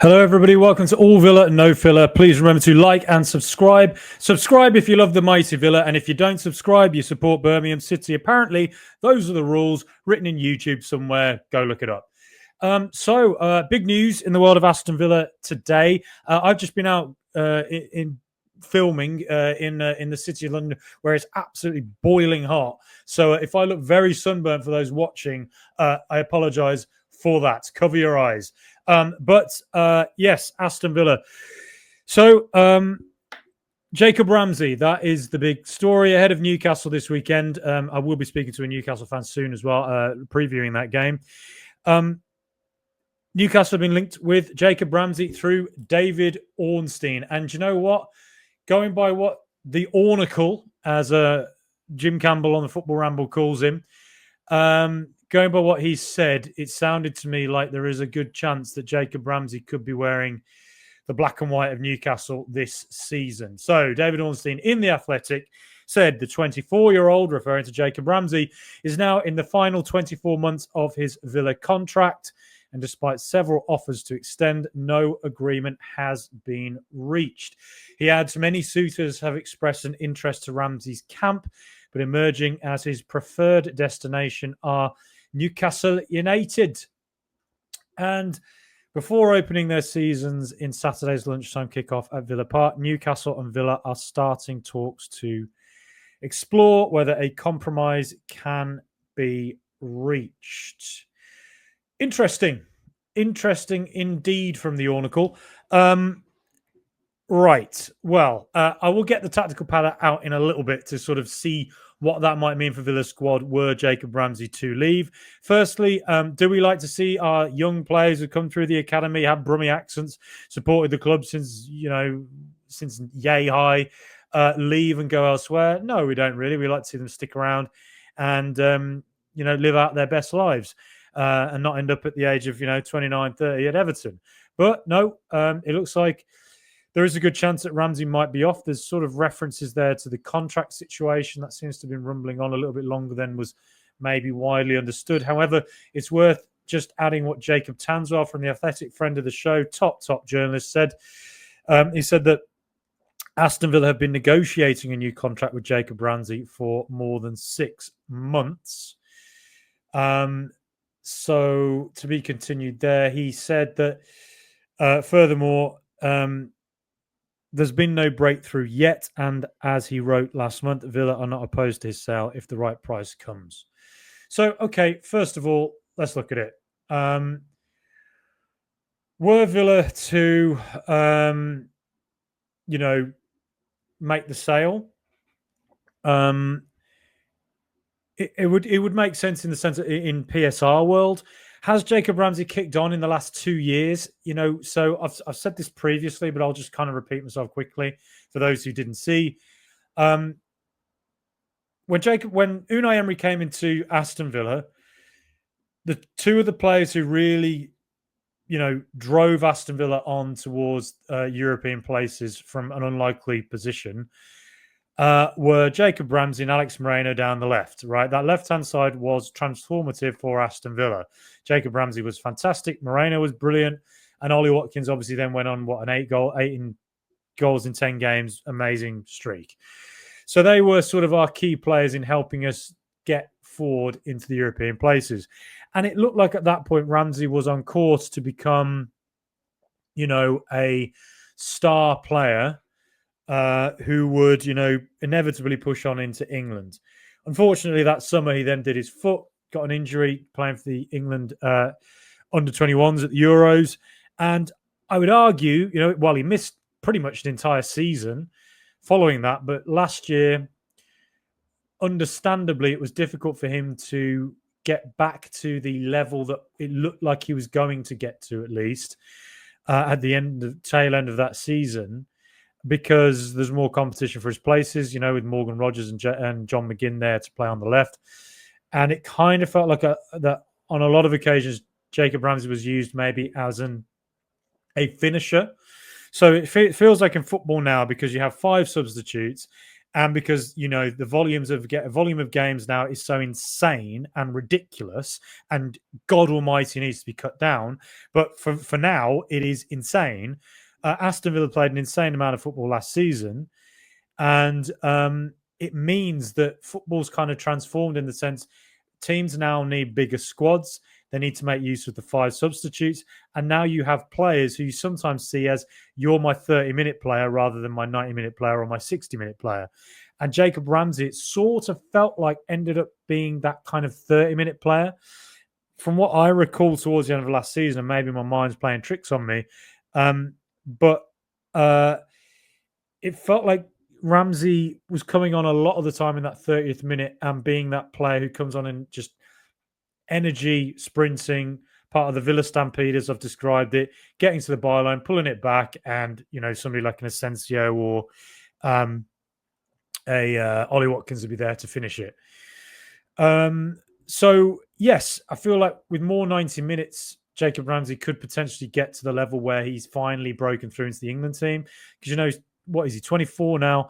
Hello, everybody. Welcome to All Villa, No Filler. Please remember to like and subscribe. Subscribe if you love the mighty Villa, and if you don't subscribe, you support Birmingham City. Apparently, those are the rules written in YouTube somewhere. Go look it up. Big news in the world of Aston Villa today. I've just been out in filming in the city of London, where it's absolutely boiling hot. So if I look very sunburnt for those watching, I apologise for that. Cover your eyes. Yes, Aston Villa. So Jacob Ramsey, that is the big story ahead of Newcastle this weekend. I will be speaking to a Newcastle fan soon as well, previewing that game. Newcastle have been linked with Jacob Ramsey through David Ornstein. And you know what? Going by what the Ornacle, as Jim Campbell on the Football Ramble calls him, going by what he said, it sounded to me like there is a good chance that Jacob Ramsey could be wearing the black and white of Newcastle this season. So David Ornstein in The Athletic said the 24-year-old, referring to Jacob Ramsey, is now in the final 24 months of his Villa contract. And despite several offers to extend, no agreement has been reached. He adds, many suitors have expressed an interest to Ramsey's camp, but emerging as his preferred destination are Newcastle United. And before opening their seasons in Saturday's lunchtime kickoff at Villa Park, Newcastle and Villa are starting talks to explore whether a compromise can be reached. Interesting indeed from the Ornacle. Right. Well, I will get the tactical palette out in a little bit to sort of see what that might mean for Villa's squad were Jacob Ramsey to leave. Firstly, do we like to see our young players who come through the academy, have Brummie accents, supported the club since yay high, leave and go elsewhere? No, we don't really. We like to see them stick around and, live out their best lives. And not end up at the age of 29, 30 at Everton. But no, it looks like there is a good chance that Ramsey might be off. There's sort of references there to the contract situation that seems to have been rumbling on a little bit longer than was maybe widely understood. However, it's worth just adding what Jacob Tanswell from The Athletic, friend of the show, top journalist, said. He said that Aston Villa have been negotiating a new contract with Jacob Ramsey for more than 6 months. So to be continued there, he said that furthermore, there's been no breakthrough yet. And as he wrote last month, Villa are not opposed to his sale if the right price comes. So, okay, first of all, let's look at it. Were Villa to, make the sale, It would make sense in the sense that in PSR world, has Jacob Ramsey kicked on in the last 2 years? So I've said this previously, but I'll just kind of repeat myself quickly for those who didn't see. When Unai Emery came into Aston Villa, the two of the players who really, drove Aston Villa on towards European places from an unlikely position were Jacob Ramsey and Alex Moreno down the left, right? That left-hand side was transformative for Aston Villa. Jacob Ramsey was fantastic. Moreno was brilliant. And Ollie Watkins obviously then went on, an 8 goals in 10 games, amazing streak. So they were sort of our key players in helping us get forward into the European places. And it looked like at that point, Ramsey was on course to become, a star player who would, inevitably push on into England. Unfortunately, that summer, he then did his foot, got an injury playing for the England under-21s at the Euros. And I would argue, he missed pretty much the entire season following that. But last year, understandably, it was difficult for him to get back to the level that it looked like he was going to get to, at least, at the tail end of that season, because there's more competition for his places, with Morgan Rogers and John McGinn there to play on the left. And it kind of felt like that on a lot of occasions, Jacob Ramsey was used maybe as a finisher. So it feels like in football now, because you have 5 substitutes And because the volume of games now is so insane and ridiculous, and God Almighty needs to be cut down. But for now, it is insane. Aston Villa played an insane amount of football last season, and it means that football's kind of transformed in the sense teams now need bigger squads. They need to make use of the 5 substitutes. And now you have players who you sometimes see as you're my 30-minute player rather than my 90-minute player or my 60-minute player. And Jacob Ramsey, it sort of felt like ended up being that kind of 30-minute player. From what I recall towards the end of last season, and maybe my mind's playing tricks on me, but it felt like Ramsey was coming on a lot of the time in that 30th minute and being that player who comes on and just energy, sprinting, part of the Villa Stampede, as I've described it, getting to the byline, pulling it back, and somebody like an Asensio or Ollie Watkins would be there to finish it. So yes, I feel like with more 90 minutes, Jacob Ramsey could potentially get to the level where he's finally broken through into the England team. Because what is he, 24 now?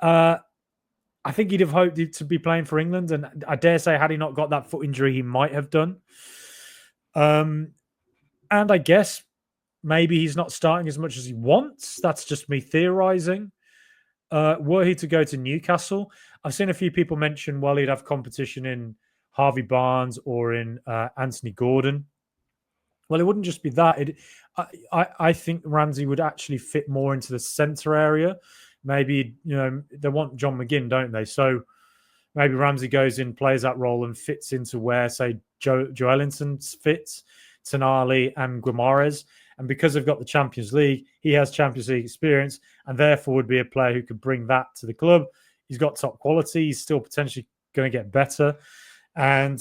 I think he'd have hoped to be playing for England, and I dare say, had he not got that foot injury, he might have done. And I guess maybe he's not starting as much as he wants. That's just me theorizing. Were he to go to Newcastle, I've seen a few people mention, well, he'd have competition in Harvey Barnes or in Anthony Gordon. Well, it wouldn't just be that. I think Ramsey would actually fit more into the centre area. Maybe, they want John McGinn, don't they? So maybe Ramsey goes in, plays that role and fits into where, say, Joelinton fits, Tonali and Guimaraes. And because they've got the Champions League, he has Champions League experience and therefore would be a player who could bring that to the club. He's got top quality. He's still potentially going to get better and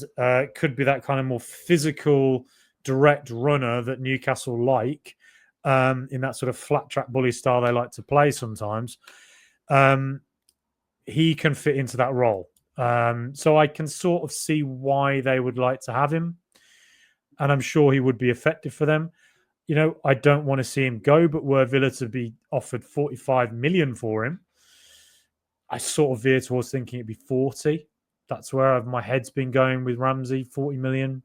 could be that kind of more physical, direct runner that Newcastle like. In that sort of flat track bully style they like to play sometimes, he can fit into that role. So I can sort of see why they would like to have him. And I'm sure he would be effective for them. I don't want to see him go, but were Villa to be offered 45 million for him, I sort of veer towards thinking it'd be 40. That's where my head's been going with Ramsey, 40 million.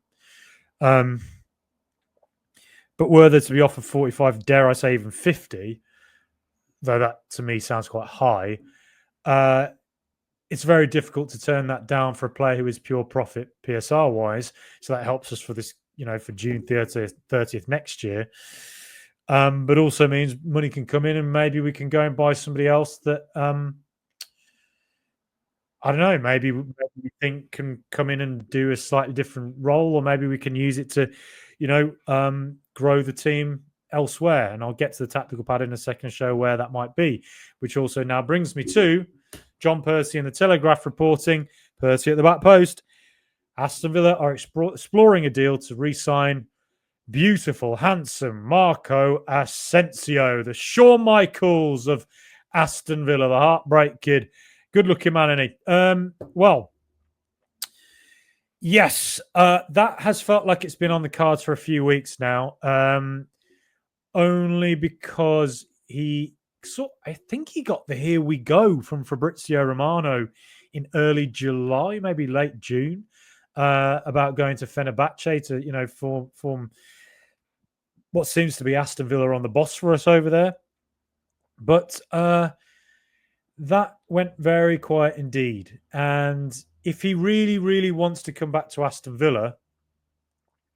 But were there to be offered 45, dare I say even 50, though that to me sounds quite high, it's very difficult to turn that down for a player who is pure profit PSR-wise. So that helps us for this, for June 30th next year. But also means money can come in and maybe we can go and buy somebody else that, I don't know, maybe we think can come in and do a slightly different role, or maybe we can use it to, grow the team elsewhere. And I'll get to the tactical pad in a second to show where that might be, which also now brings me to John Percy and the Telegraph reporting, Percy at the back post. Aston Villa are exploring a deal to re-sign beautiful, handsome Marco Asensio, the Shawn Michaels of Aston Villa, the heartbreak kid. Good-looking man, isn't he? Well, yes, that has felt like it's been on the cards for a few weeks now, only because I think he got the "here we go" from Fabrizio Romano in early July, maybe late June, about going to Fenerbahce to, form what seems to be Aston Villa on the Bosphorus over there. But that went very quiet indeed. And if he really, really wants to come back to Aston Villa,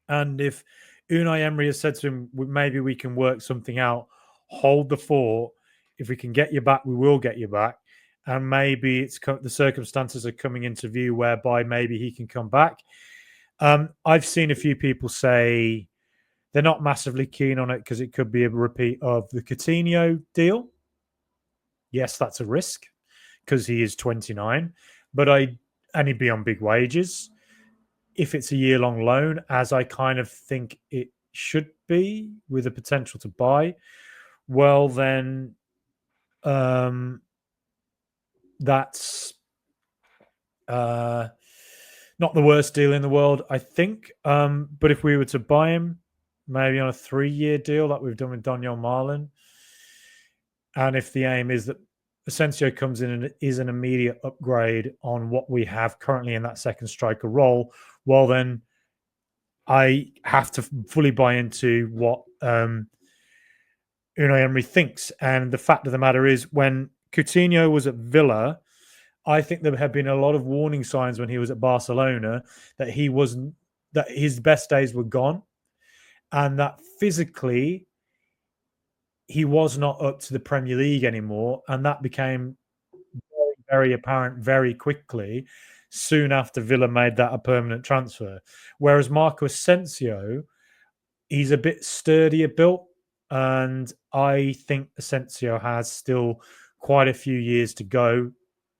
and if Unai Emery has said to him, maybe we can work something out, hold the fort. If we can get you back, we will get you back. And maybe the circumstances are coming into view whereby maybe he can come back. I've seen a few people say they're not massively keen on it because it could be a repeat of the Coutinho deal. Yes, that's a risk because he is 29, and he'd be on big wages. If it's a year-long loan, as I kind of think it should be, with the potential to buy, well, then that's not the worst deal in the world, I think. But if we were to buy him, maybe on a 3-year deal like we've done with Daniel Marlin, and if the aim is that Asensio comes in and is an immediate upgrade on what we have currently in that second striker role, well, then I have to fully buy into what Unai Emery thinks. And the fact of the matter is, when Coutinho was at Villa, I think there have been a lot of warning signs when he was at Barcelona that that his best days were gone, and that physically he was not up to the Premier League anymore, and that became very, very apparent very quickly soon after Villa made that a permanent transfer. Whereas Marco Asensio, he's a bit sturdier built, and I think Asensio has still quite a few years to go.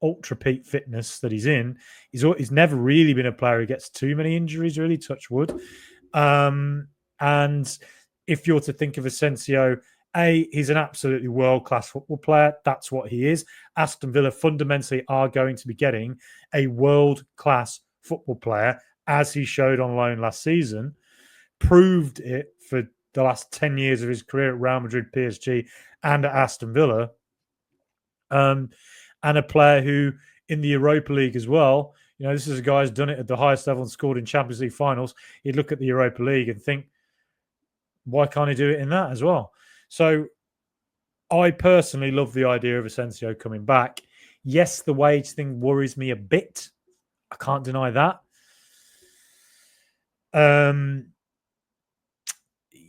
Ultra peak fitness that he's in. He's never really been a player who gets too many injuries, really, touch wood. And if you're to think of Asensio, he's an absolutely world-class football player. That's what he is. Aston Villa fundamentally are going to be getting a world-class football player, as he showed on loan last season, proved it for the last 10 years of his career at Real Madrid, PSG, and at Aston Villa. And a player who, in the Europa League as well, this is a guy who's done it at the highest level and scored in Champions League finals. He'd look at the Europa League and think, why can't he do it in that as well? So I personally love the idea of Asensio coming back. Yes, the wage thing worries me a bit. I can't deny that.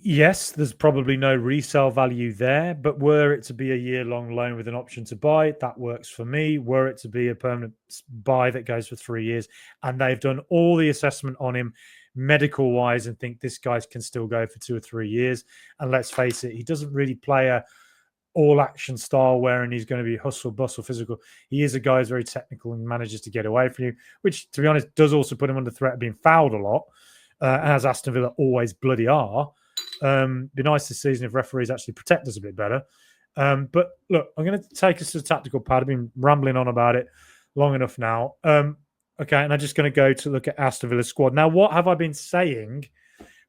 Yes, there's probably no resale value there, but were it to be a year-long loan with an option to buy, that works for me. Were it to be a permanent buy that goes for 3 years, and they've done all the assessment on him medical-wise and think this guy can still go for 2 or 3 years, and let's face it, he doesn't really play a all-action style wherein he's going to be hustle, bustle, physical. He is a guy who's very technical and manages to get away from you, which, to be honest, does also put him under threat of being fouled a lot, as Aston Villa always bloody are. Be nice this season if referees actually protect us a bit better. But look, I'm going to take us to the tactical pad. I've been rambling on about it long enough now. Okay, and I'm just going to go to look at Aston Villa's squad. Now, what have I been saying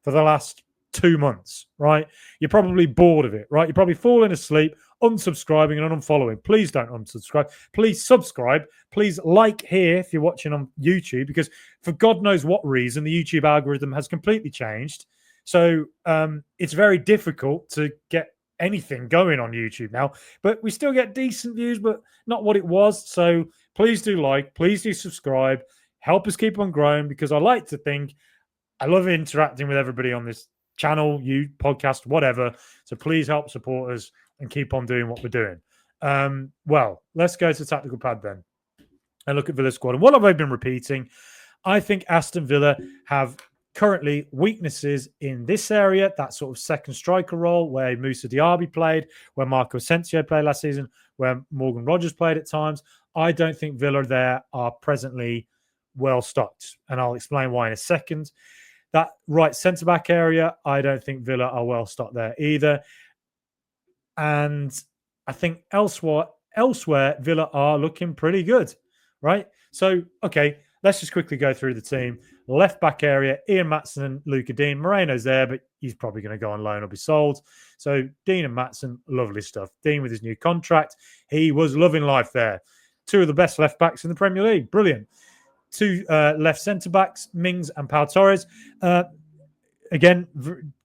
for the last 2 months, right? You're probably bored of it, right? You're probably falling asleep, unsubscribing and unfollowing. Please don't unsubscribe. Please subscribe. Please like here if you're watching on YouTube, because for God knows what reason, the YouTube algorithm has completely changed. So it's very difficult to get anything going on YouTube now, but we still get decent views, but not what it was. So please do like, please do subscribe, help us keep on growing, because I like to think I love interacting with everybody on this channel, you podcast, whatever. So please help support us and keep on doing what we're doing. Well, let's go to the tactical pad then and look at Villa's squad. And what have I been repeating? I think Aston Villa have currently weaknesses in this area, that sort of second striker role where Moussa Diaby played, where Marco Asensio played last season, where Morgan Rogers played at times. I don't think Villa there are presently well stocked, and I'll explain why in a second. That right centre-back area, I don't think Villa are well stocked there either. And I think elsewhere, Villa are looking pretty good, right? So, okay, let's just quickly go through the team. Left back area, Ian Maatsen and Luca Dean. Moreno's there, but he's probably going to go on loan or be sold. So Dean and Maatsen, lovely stuff. Dean with his new contract, he was loving life there. 2 of the best left backs in the Premier League. Brilliant. 2 left centre backs, Mings and Pau Torres. Again,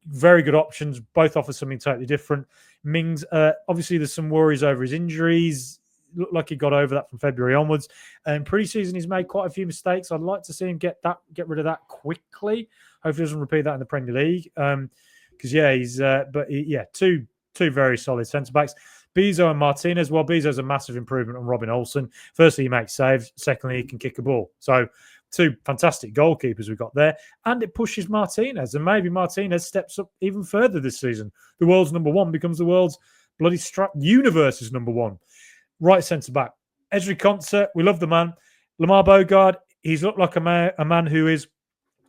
very good options. Both offer something totally different. Mings, obviously, there's some worries over his injuries. Looked like he got over that from February onwards. And pre-season, he's made quite a few mistakes. I'd like to see him get rid of that quickly. Hopefully, he doesn't repeat that in the Premier League. Because two very solid centre backs. Bezo and Martinez. Well, Bezo's a massive improvement on Robin Olsen. Firstly, he makes saves. Secondly, he can kick a ball. So, 2 fantastic goalkeepers we've got there. And it pushes Martinez. And maybe Martinez steps up even further this season. The world's number 1 becomes the world's bloody universe's number 1. Right centre-back. Ezri Konsa, we love the man. Lamar Bogard, he's looked like a man who is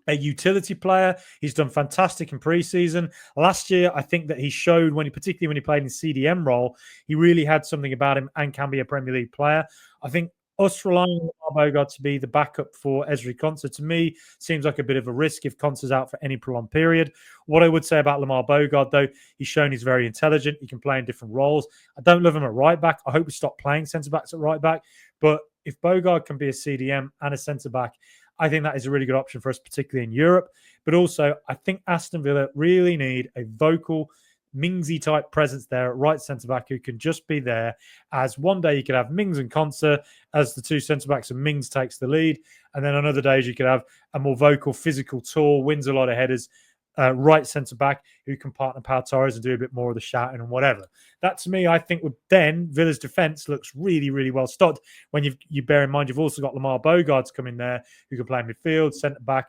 a utility player. He's done fantastic in pre-season. Last year, I think that he showed, particularly when he played in CDM role, he really had something about him and can be a Premier League player. I think Us relying on Lamar Bogard to be the backup for Ezri Konsa, to me, seems like a bit of a risk if Konsa's out for any prolonged period. What I would say about Lamar Bogard, though, he's shown he's very intelligent. He can play in different roles. I don't love him at right back. I hope we stop playing centre backs at right back. But if Bogard can be a CDM and a centre back, I think that is a really good option for us, particularly in Europe. But also, I think Aston Villa really need a vocal, Mingsy type presence there at right centre back who can just be there. As one day you could have Mings and Konsa as the two centre backs, and Mings takes the lead, and then on other days you could have a more vocal, physical, tall, wins a lot of headers, right centre back who can partner Pau Torres and do a bit more of the shouting and whatever. That to me, I think would then Villa's defence looks really, really well stocked. When you bear in mind you've also got Lamar Bogarts coming there who can play midfield, centre back.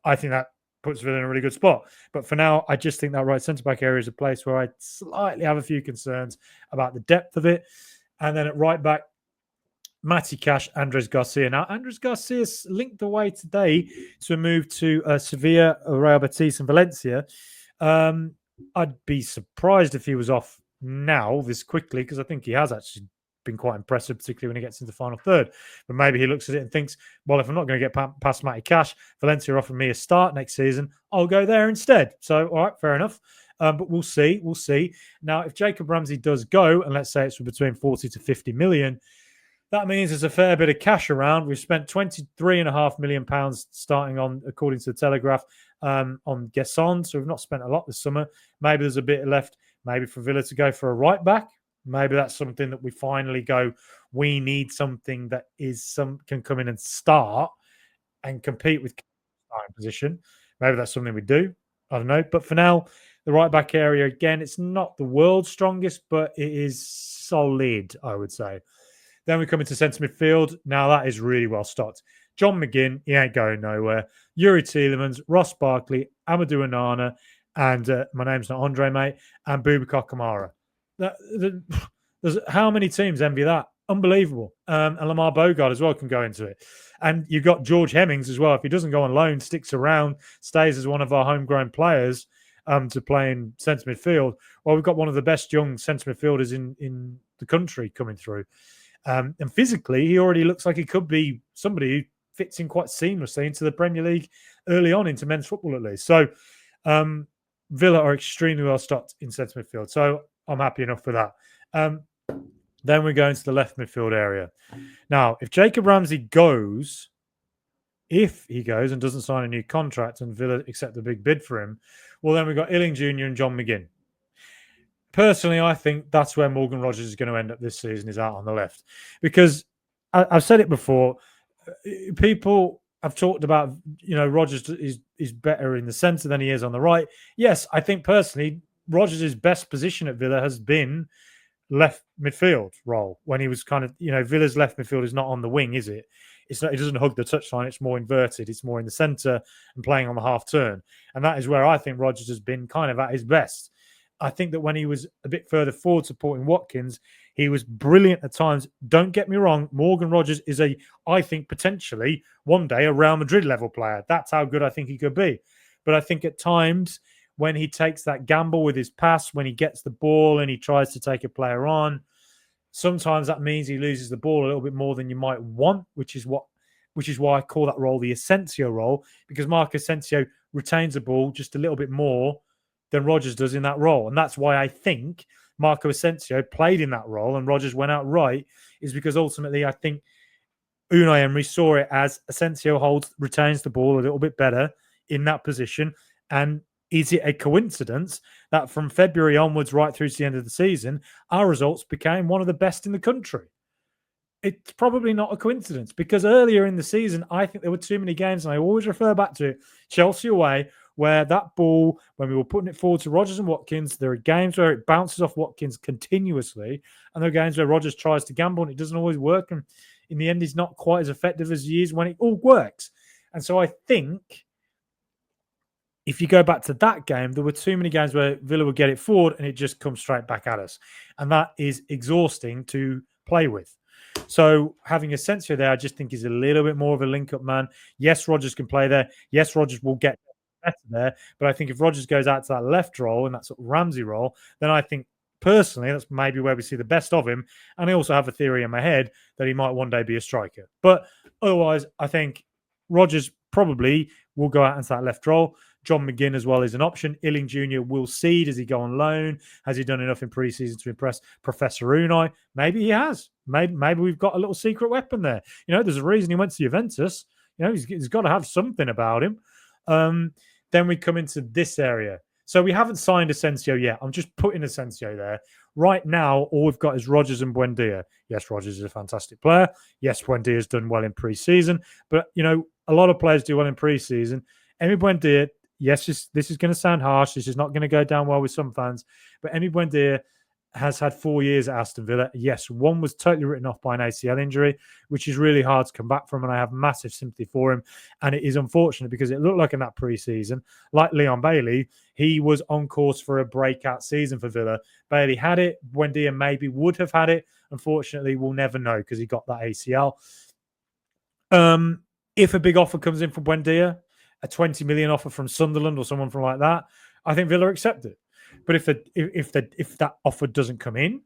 I think that puts Villa in a really good spot. But for now, I just think that right centre-back area is a place where I slightly have a few concerns about the depth of it. And then at right back, Matty Cash, Andres Garcia. Now, Andres Garcia's linked away today to a move to Sevilla, Real Betis and Valencia. I'd be surprised if he was off now this quickly, because I think he has actually been quite impressive, particularly when he gets into the final third. But maybe he looks at it and thinks, well, if I'm not going to get past Matty Cash, Valencia are offering me a start next season, I'll go there instead. So, all right, fair enough. But we'll see. We'll see. Now, if Jacob Ramsey does go, and let's say it's between 40 to 50 million, that means there's a fair bit of cash around. We've spent £23.5 million starting on, according to the Telegraph, on Gesson. So we've not spent a lot this summer. Maybe there's a bit left, maybe for Villa to go for a right back. Maybe that's something that we finally go, we need something that can come in and start and compete with starting position. Maybe that's something we do. I don't know. But for now, the right back area, again, it's not the world's strongest, but it is solid, I would say. Then we come into centre midfield. Now that is really well stocked. John McGinn, he ain't going nowhere. Yuri Tielemans, Ross Barkley, Amadou Onana, and my name's not Andre, mate, and Boubacar Kamara. There's how many teams envy that? Unbelievable. And Lamar Bogard as well can go into it. And you've got George Hemmings as well. If he doesn't go on loan, sticks around, stays as one of our homegrown players to play in centre midfield. Well, we've got one of the best young centre midfielders in the country coming through. And physically, he already looks like he could be somebody who fits in quite seamlessly into the Premier League early on, into men's football at least. So Villa are extremely well stocked in centre midfield. So I'm happy enough for that. Then we go into the left midfield area. Now, if Jacob Ramsey goes, if he goes and doesn't sign a new contract and Villa accept the big bid for him, well, then we've got Illing Jr. and John McGinn. Personally, I think that's where Morgan Rogers is going to end up this season, is out on the left. Because I've said it before, people have talked about, Rogers is better in the centre than he is on the right. Yes, I think personally, Rogers' best position at Villa has been left midfield role, when he was kind of, Villa's left midfield is not on the wing, is it? It's not, it doesn't hug the touchline, it's more inverted, it's more in the centre and playing on the half turn. And that is where I think Rogers has been kind of at his best. I think that when he was a bit further forward supporting Watkins, he was brilliant at times. Don't get me wrong, Morgan Rogers is I think potentially one day a Real Madrid level player. That's how good I think he could be. But I think at times when he takes that gamble with his pass, when he gets the ball and he tries to take a player on, sometimes that means he loses the ball a little bit more than you might want, which is why I call that role the Asensio role, because Marco Asensio retains the ball just a little bit more than Rogers does in that role. And that's why I think Marco Asensio played in that role and Rogers went out right, is because ultimately I think Unai Emery saw it as Asensio retains the ball a little bit better in that position. And is it a coincidence that from February onwards, right through to the end of the season, our results became one of the best in the country? It's probably not a coincidence, because earlier in the season, I think there were too many games, and I always refer back to it, Chelsea away, where that ball, when we were putting it forward to Rogers and Watkins, there are games where it bounces off Watkins continuously, and there are games where Rogers tries to gamble and it doesn't always work, and in the end, he's not quite as effective as he is when it all works. And so I think if you go back to that game, there were too many games where Villa would get it forward and it just comes straight back at us. And that is exhausting to play with. So having Asensio there, I just think is a little bit more of a link-up man. Yes, Rogers can play there. Yes, Rogers will get better there. But I think if Rogers goes out to that left role and that sort of Ramsey role, then I think personally, that's maybe where we see the best of him. And I also have a theory in my head that he might one day be a striker. But otherwise, I think Rodgers probably will go out into that left role. John McGinn as well is an option. Illing Jr. will see. Does he go on loan? Has he done enough in pre-season to impress Professor Unai? Maybe he has. Maybe we've got a little secret weapon there. There's a reason he went to Juventus. He's got to have something about him. Then we come into this area. So we haven't signed Asensio yet. I'm just putting Asensio there. Right now, all we've got is Rodgers and Buendia. Yes, Rodgers is a fantastic player. Yes, Buendia's done well in pre-season. But, a lot of players do well in pre-season. Emi Buendia, yes, this is going to sound harsh. This is not going to go down well with some fans. But Emi Buendia has had 4 years at Aston Villa. Yes, one was totally written off by an ACL injury, which is really hard to come back from, and I have massive sympathy for him. And it is unfortunate because it looked like in that pre-season, like Leon Bailey, he was on course for a breakout season for Villa. Bailey had it. Buendia maybe would have had it. Unfortunately, we'll never know because he got that ACL. If a big offer comes in from Buendia, a 20 million offer from Sunderland or someone from like that, I think Villa accept it. But if that offer doesn't come in,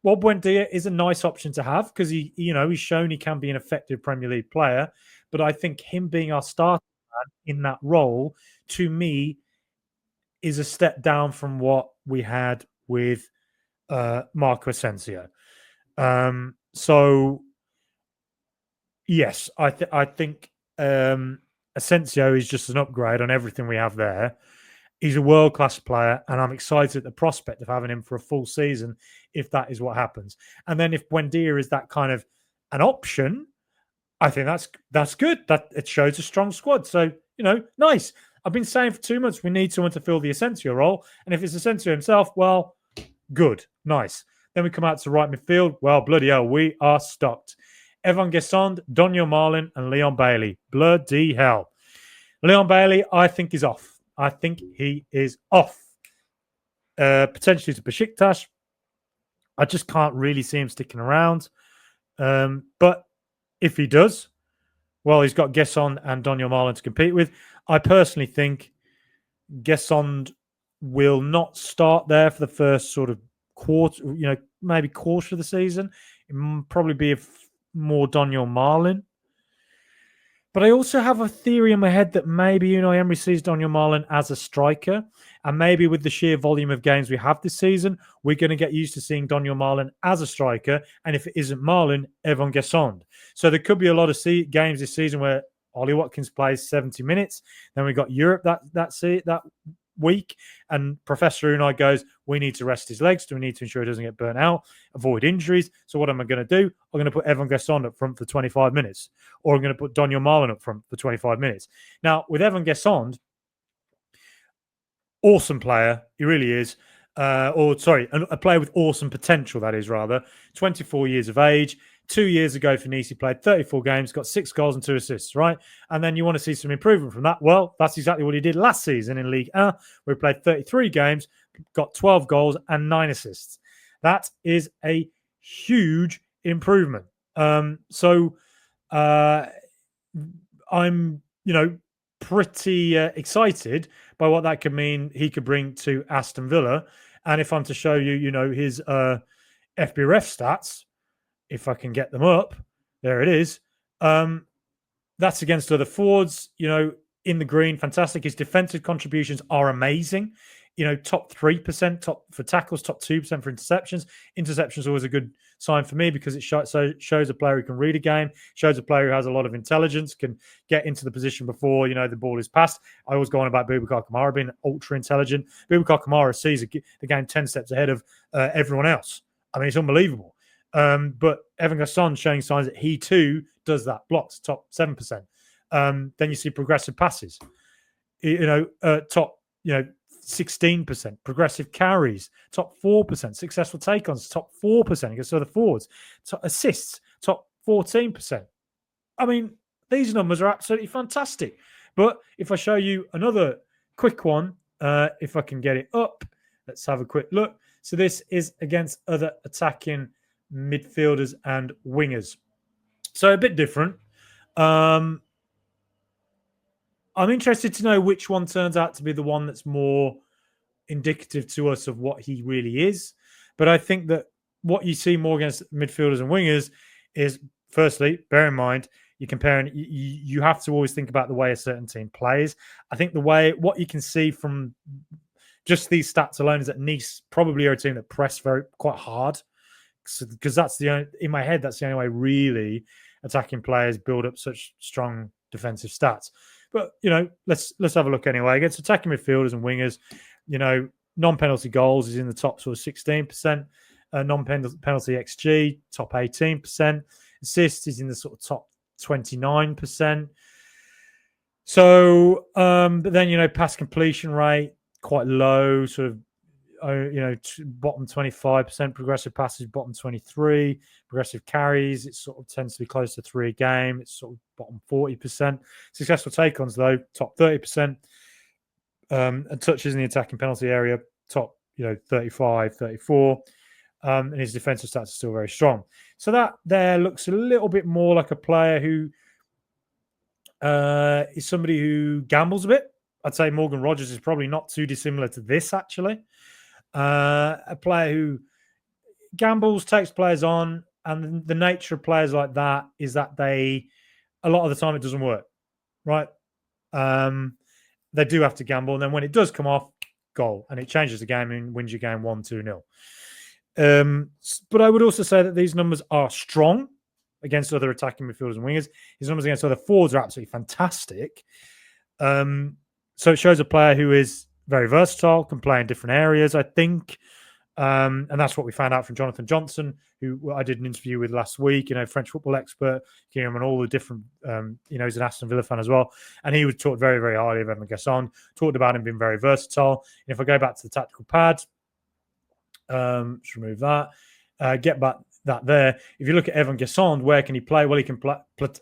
well, Buendia is a nice option to have because he's shown he can be an effective Premier League player. But I think him being our starter in that role, to me, is a step down from what we had with Marco Asensio. So yes, I think Asensio is just an upgrade on everything we have there. He's a world-class player, and I'm excited at the prospect of having him for a full season if that is what happens. And then if Buendia is that kind of an option, I think that's good. That it shows a strong squad. So, nice. I've been saying for 2 months we need someone to fill the Asensio role. And if it's Asensio himself, well, good. Nice. Then we come out to right midfield. Well, bloody hell, we are stocked. Evan Gesson, Daniel Marlin, and Leon Bailey. Bloody hell. Leon Bailey, I think, is off. I think he is off. Potentially to Besiktas. I just can't really see him sticking around. But if he does, well, he's got Gesson and Daniel Marlin to compete with. I personally think Gesson will not start there for the first sort of quarter, maybe quarter of the season. It will probably be more Daniel Marlin. But I also have a theory in my head that maybe Unai Emery sees Daniel Marlin as a striker. And maybe with the sheer volume of games we have this season, we're going to get used to seeing Daniel Marlin as a striker. And if it isn't Marlin, Evan Gesson. So there could be a lot of games this season where Ollie Watkins plays 70 minutes. Then we got Europe that week, and Professor Unai goes, we need to rest his legs. Do we need to ensure he doesn't get burnt out, avoid injuries? So what am I going to do? I'm going to put Evan Gesson up front for 25 minutes, or I'm going to put Daniel Marlin up front for 25 minutes. Now, with Evan Gesson, awesome player, he really is. A player with awesome potential, that is, rather. 24 years of age. 2 years ago for Nice, he played 34 games, got 6 goals and 2 assists, right? And then you want to see some improvement from that. Well, that's exactly what he did last season in Ligue 1, where he played 33 games, got 12 goals and 9 assists. That is a huge improvement. So I'm, pretty excited by what that could mean he could bring to Aston Villa. And if I'm to show you, his FBref stats, if I can get them up, there it is. That's against other forwards, in the green, fantastic. His defensive contributions are amazing. Top 3%, top for tackles, top 2% for interceptions. Interceptions are always a good sign for me because it shows a player who can read a game, shows a player who has a lot of intelligence, can get into the position before, the ball is passed. I always go on about Boubacar Kamara being ultra intelligent. Boubacar Kamara sees the game 10 steps ahead of everyone else. I mean, it's unbelievable. But Evan Gesson showing signs that he too does that. Blocks, top 7%. Then you see progressive passes. Top 16%. Progressive carries, top 4%. Successful take-ons, top 4% against other forwards. Top assists, top 14%. I mean, these numbers are absolutely fantastic. But if I show you another quick one, if I can get it up, let's have a quick look. So this is against other attacking midfielders and wingers. So a bit different. I'm interested to know which one turns out to be the one that's more indicative to us of what he really is. But I think that what you see more against midfielders and wingers is, firstly, bear in mind, you're comparing, you have to always think about the way a certain team plays. I think what you can see from just these stats alone is that Nice probably are a team that press quite hard, because that's in my head, that's the only way really attacking players build up such strong defensive stats. But let's have a look anyway. Against attacking midfielders and wingers, non-penalty goals is in the top sort of 16%, non-penalty XG top 18%, assists is in the sort of top 29%. So, but then pass completion rate quite low, sort of bottom 25%, progressive passes bottom 23, progressive carries it sort of tends to be close to 3 a game, it's sort of bottom 40%. Successful take-ons though top 30%, and touches in the attacking penalty area top 35, 34, and his defensive stats are still very strong. So that there looks a little bit more like a player who is somebody who gambles a bit. I'd say Morgan Rogers is probably not too dissimilar to this, actually. A player who gambles, takes players on, and the nature of players like that is that a lot of the time it doesn't work, right? They do have to gamble, and then when it does come off, goal, and it changes the game and wins your game 1-2-0. But I would also say that these numbers are strong against other attacking midfielders and wingers. His numbers against other forwards are absolutely fantastic. So it shows a player who is very versatile, can play in different areas, I think. And that's what we found out from Jonathan Johnson, who I did an interview with last week, French football expert, on all the different, he's an Aston Villa fan as well. And he was talked very, very highly of Evan Gasson, talked about him being very versatile. And if I go back to the tactical pad, let's remove that, get back that there. If you look at Evan Gasson, where can he play? Well, he can play.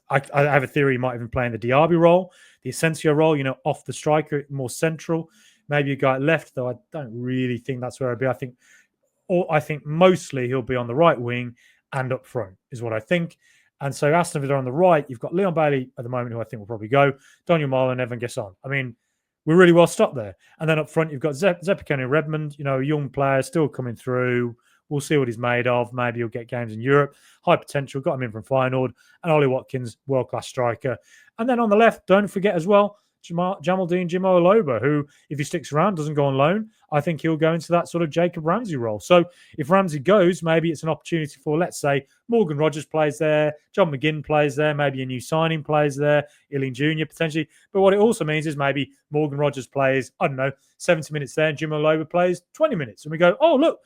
I have a theory he might even play in the Diaby role, the Asensio role, off the striker, more central. Maybe a guy at left, though I don't really think that's where I'd be. I think mostly he'll be on the right wing and up front, is what I think. And so Aston Villa on the right, you've got Leon Bailey at the moment, who I think will probably go, Daniel Marlon and Evan Gasson. I mean, we're really well stopped there. And then up front, you've got Zepikone Redmond, a young player still coming through. We'll see what he's made of. Maybe he'll get games in Europe. High potential, got him in from Feyenoord. And Ollie Watkins, world-class striker. And then on the left, don't forget as well, Jamaldine Jimo Aloba, who, if he sticks around, doesn't go on loan, I think he'll go into that sort of Jacob Ramsey role. So if Ramsey goes, maybe it's an opportunity for, let's say, Morgan Rogers plays there, John McGinn plays there, maybe a new signing plays there, Ealing Jr. potentially. But what it also means is maybe Morgan Rogers plays, 70 minutes there, and Jimo Aloba plays 20 minutes. And we go, oh, look,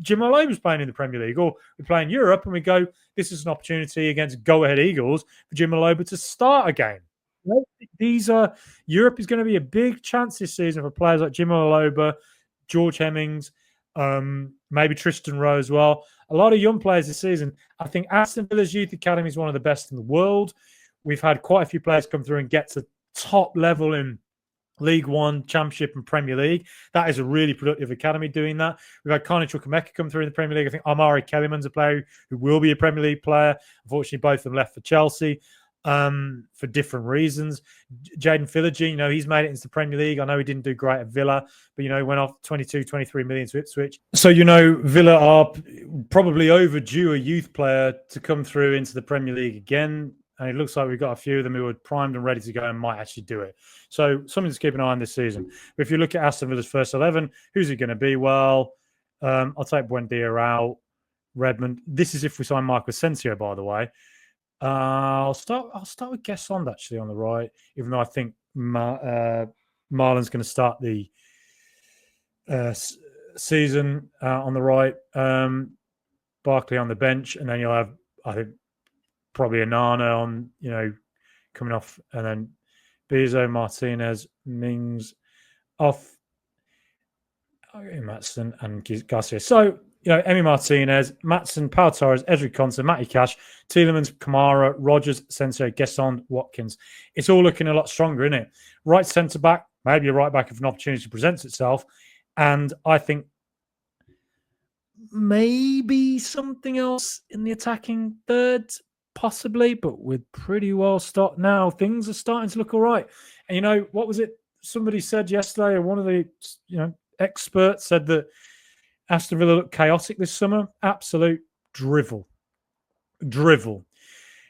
Jimo Aloba's playing in the Premier League. Or we play in Europe, and we go, this is an opportunity against Go-Ahead Eagles for Jimo Aloba to start a game. Europe is going to be a big chance this season for players like Jimo Aloba, George Hemmings, maybe Tristan Rowe as well. A lot of young players this season. I think Aston Villa's youth academy is one of the best in the world. We've had quite a few players come through and get to top level in League One, Championship, and Premier League. That is a really productive academy doing that. We've had Carney Chukwemeka come through in the Premier League. I think Amari Kellyman's a player who will be a Premier League player. Unfortunately, both of them left for Chelsea for different reasons. Jaden Philogene, he's made it into the Premier League. I know he didn't do great at Villa, but, went off 22, 23 million to Ipswich. So, Villa are probably overdue a youth player to come through into the Premier League again. And it looks like we've got a few of them who are primed and ready to go and might actually do it. So something to keep an eye on this season. But if you look at Aston Villa's first 11, who's it going to be? Well, I'll take Buendia out, Redmond. This is if we sign Marco Asensio, by the way. I'll start with Guessond actually on the right, even though I think Marlon's going to start the season on the right. Barkley on the bench, and then you'll have, I think, probably Anana on, coming off, and then Bezo, Martinez, Mings off, Matson and Garcia. So, Emi Martinez, Matson, Pau Torres, Ezri Konsa, Matty Cash, Tielemans, Kamara, Rogers, Sensei, Guessond, Watkins. It's all looking a lot stronger, isn't it? Right centre-back, maybe a right-back if an opportunity presents itself. And I think maybe something else in the attacking third, possibly, but we're pretty well stocked now. Things are starting to look all right. And, what was it? Somebody said yesterday, or one of the, experts said that Aston Villa looked chaotic this summer. Absolute drivel.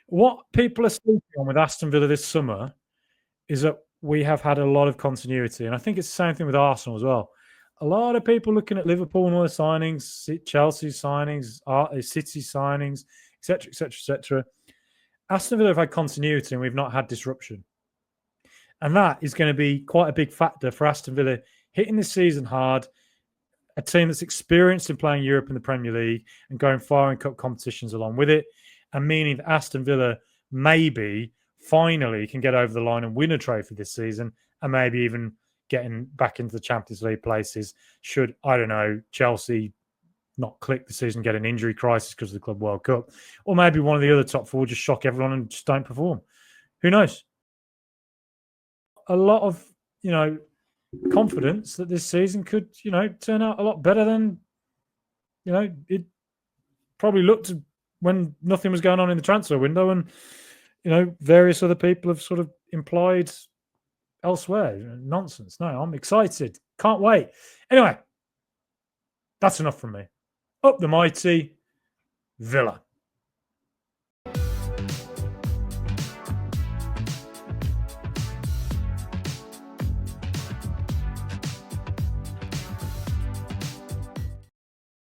What people are sleeping on with Aston Villa this summer is that we have had a lot of continuity. And I think it's the same thing with Arsenal as well. A lot of people looking at Liverpool and all the signings, Chelsea signings, City signings, etc., etc., etc. Aston Villa have had continuity and we've not had disruption. And that is going to be quite a big factor for Aston Villa hitting this season hard, a team that's experienced in playing Europe and the Premier League and going far in cup competitions along with it, and meaning that Aston Villa maybe finally can get over the line and win a trophy this season and maybe even getting back into the Champions League places should, I don't know, Chelsea not click the season, get an injury crisis because of the Club World Cup, or maybe one of the other top four just shock everyone and just don't perform. Who knows? A lot of, confidence that this season could, turn out a lot better than, it probably looked when nothing was going on in the transfer window and, various other people have sort of implied elsewhere. Nonsense. No, I'm excited. Can't wait. Anyway, that's enough from me. Up the mighty Villa.